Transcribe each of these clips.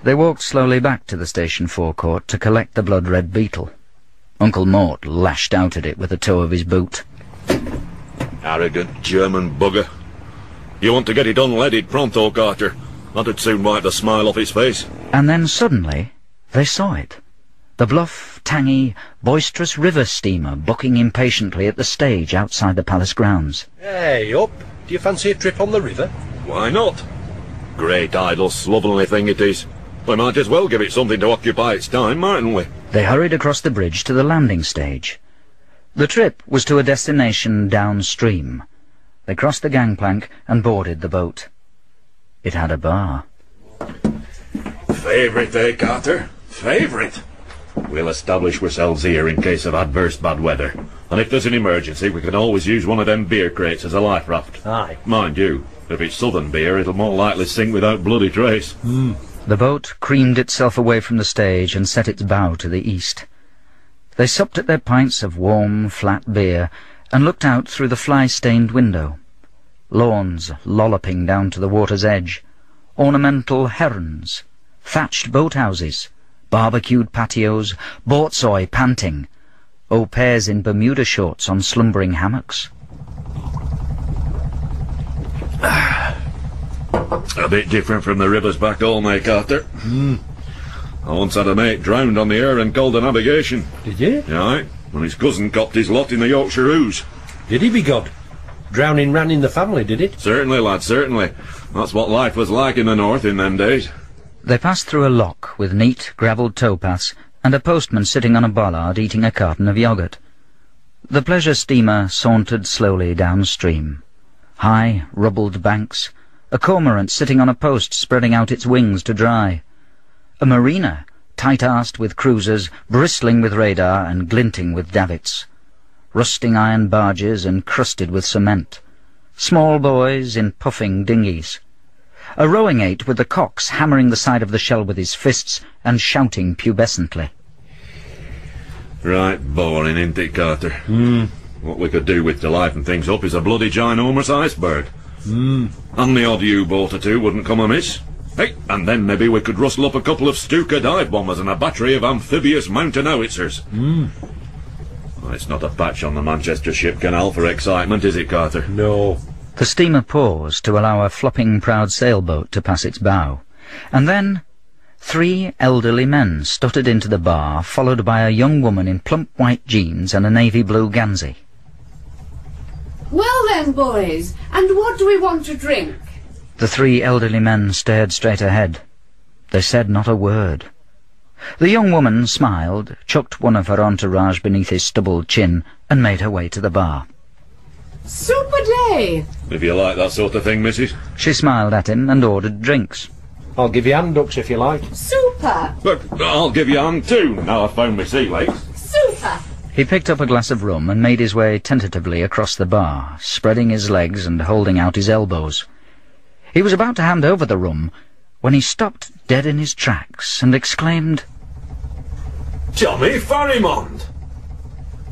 They walked slowly back to the station forecourt to collect the blood-red beetle. Uncle Mort lashed out at it with the toe of his boot. Arrogant German bugger. You want to get it unleaded pronto, Carter. That'd soon wipe the smile off his face. And then suddenly they saw it. The bluff, tangy, boisterous river steamer bucking impatiently at the stage outside the palace grounds. Hey, up. Do you fancy a trip on the river? Why not? Great idle, slovenly thing it is. We might as well give it something to occupy its time, mightn't we? They hurried across the bridge to the landing stage. The trip was to a destination downstream. They crossed the gangplank and boarded the boat. It had a bar. Favourite, eh, Carter? Favourite? We'll establish ourselves here in case of adverse bad weather. And if there's an emergency, we can always use one of them beer crates as a life raft. Aye. Mind you, if it's southern beer, it'll more likely sink without bloody trace. The boat creamed itself away from the stage and set its bow to the east. They supped at their pints of warm, flat beer and looked out through the fly-stained window. Lawns lolloping down to the water's edge, ornamental herons, thatched boathouses, barbecued patios, borzoi panting, au pairs in Bermuda shorts on slumbering hammocks. A bit different from the rivers back home, eh, Carter? I once had a mate drowned on the air and called the navigation. Did you? Aye, when his cousin copped his lot in the Yorkshire Ooze. Did he, be God? Drowning ran in the family, did it? Certainly, lad, certainly. That's what life was like in the north in them days. They passed through a lock with neat, gravelled towpaths and a postman sitting on a bollard eating a carton of yoghurt. The pleasure steamer sauntered slowly downstream. High, rubbled banks, a cormorant sitting on a post spreading out its wings to dry. A marina, tight-arsed with cruisers, bristling with radar and glinting with davits. Rusting iron barges encrusted with cement. Small boys in puffing dinghies. A rowing eight with the cox hammering the side of the shell with his fists and shouting pubescently. Right boring, ain't it, Carter? What we could do with to liven things up is a bloody ginormous iceberg. And the odd U-boat or two wouldn't come amiss. Hey, and then maybe we could rustle up a couple of Stuka dive bombers and a battery of amphibious mountain howitzers. Well, it's not a patch on the Manchester Ship Canal for excitement, is it, Carter? No. The steamer paused to allow a flopping proud sailboat to pass its bow, and then 3 elderly men stuttered into the bar, followed by a young woman in plump white jeans and a navy blue gansey. Well then, boys, and what do we want to drink? The 3 elderly men stared straight ahead. They said not a word. The young woman smiled, chucked one of her entourage beneath his stubbled chin, and made her way to the bar. Super day! If you like that sort of thing, missus. She smiled at him and ordered drinks. I'll give you hand ducks if you like. Super! But I'll give you a hand too, now I've found my sea legs. Super! He picked up a glass of rum and made his way tentatively across the bar, spreading his legs and holding out his elbows. He was about to hand over the rum when he stopped dead in his tracks and exclaimed, Tommy Farrimond!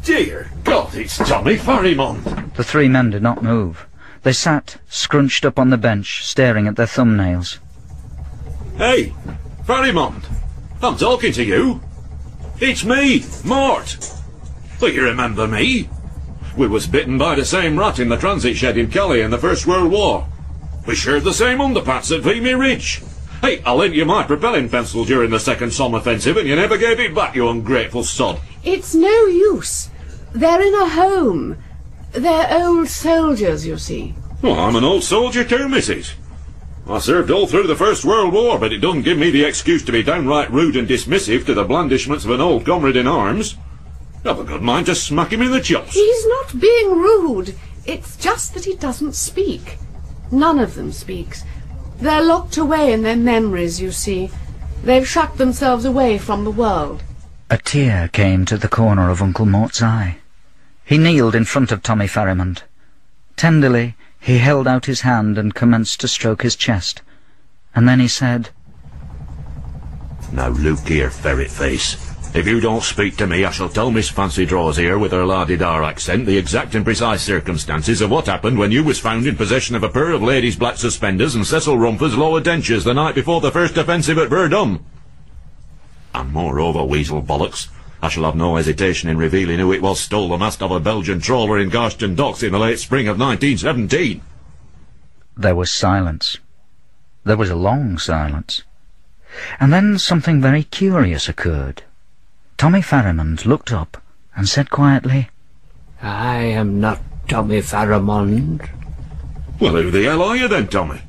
Dear God, it's Tommy Farrimond! The 3 men did not move. They sat, scrunched up on the bench, staring at their thumbnails. Hey, Farrimond! I'm talking to you! It's me, Mort! Do you remember me? We was bitten by the same rat in the transit shed in Calais in the First World War. We shared the same underpants at Vimy Ridge. Hey, I lent you my propelling pencil during the Second Somme offensive and you never gave it back, you ungrateful sod. It's no use. They're in a home. They're old soldiers, you see. Well, I'm an old soldier too, missus. I served all through the First World War, but it doesn't give me the excuse to be downright rude and dismissive to the blandishments of an old comrade in arms. I've a good mind to smack him in the chops. He's not being rude. It's just that he doesn't speak. None of them speaks. They're locked away in their memories, you see. They've shut themselves away from the world. A tear came to the corner of Uncle Mort's eye. He kneeled in front of Tommy Farrimond. Tenderly, he held out his hand and commenced to stroke his chest. And then he said, Now look here, ferret face. If you don't speak to me, I shall tell Miss Fancy Draws here, with her la-di-dar accent, the exact and precise circumstances of what happened when you was found in possession of a pair of ladies' black suspenders and Cecil Rumford's lower dentures the night before the first offensive at Verdun. And moreover, weasel bollocks, I shall have no hesitation in revealing who it was stole the mast of a Belgian trawler in Garston docks in the late spring of 1917. There was silence. There was a long silence. And then something very curious occurred. Tommy Pharamond looked up and said quietly, I am not Tommy Pharamond. Well, who the hell are you then, Tommy?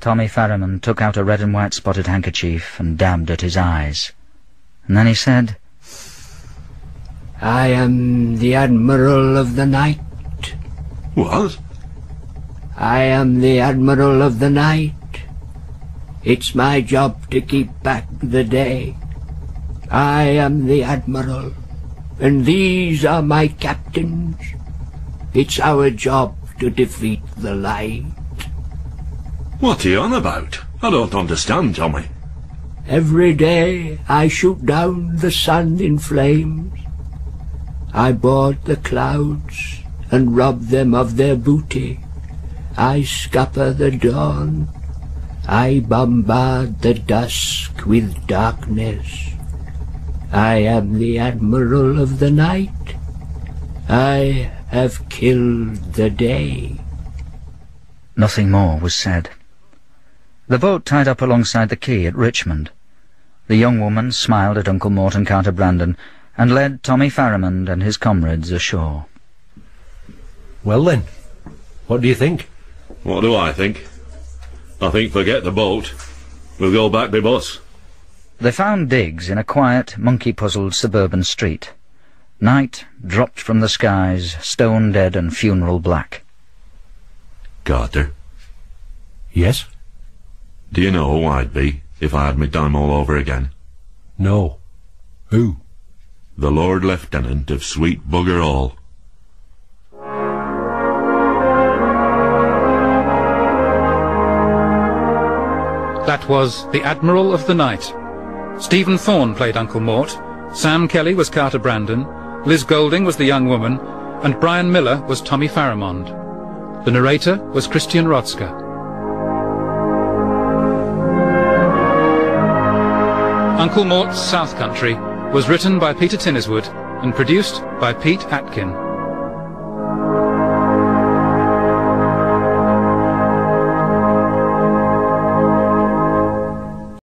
Tommy Pharamond took out a red and white spotted handkerchief and dabbed at his eyes. And then he said, I am the Admiral of the Night. What? I am the Admiral of the Night. It's my job to keep back the day. I am the Admiral, and these are my captains. It's our job to defeat the light. What are you on about? I don't understand, Tommy. Every day I shoot down the sun in flames. I board the clouds and rob them of their booty. I scupper the dawn. I bombard the dusk with darkness. I am the Admiral of the Night. I have killed the day. Nothing more was said. The boat tied up alongside the quay at Richmond. The young woman smiled at Uncle Mort and Carter Brandon and led Tommy Pharamond and his comrades ashore. Well then, what do you think? What do I think? I think forget the boat. We'll go back by bus. They found digs in a quiet, monkey-puzzled suburban street. Night dropped from the skies, stone-dead and funeral black. Carter, Yes? do you know who I'd be if I had my time all over again? No. Who? The Lord Lieutenant of Sweet Bugger Hall. That was The Admiral of the Night. Stephen Thorne played Uncle Mort, Sam Kelly was Carter Brandon, Liz Golding was the young woman, and Brian Miller was Tommy Pharamond. The narrator was Christian Rotzka. Uncle Mort's South Country was written by Peter Tinniswood and produced by Pete Atkin.